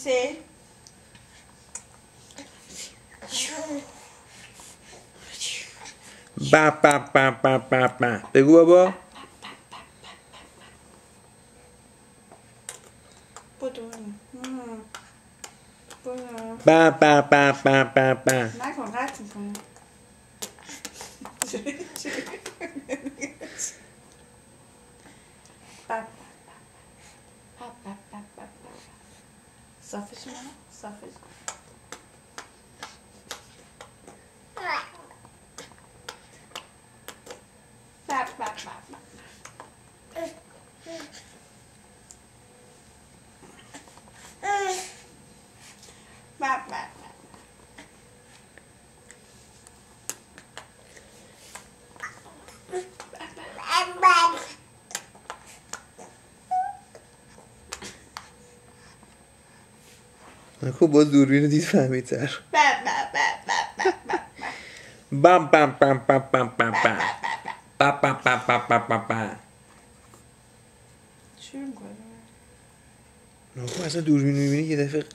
say با با با با با با بگو بابا بدو با با با با با با نکن قطع میکنم صافش من صافش نکو باز دوربین رو دید فهمید تر بام بام بام بام بام بام بام با با با با با با با شروع میکنه نکو اصلا دوربین رو میبینی یه دفعه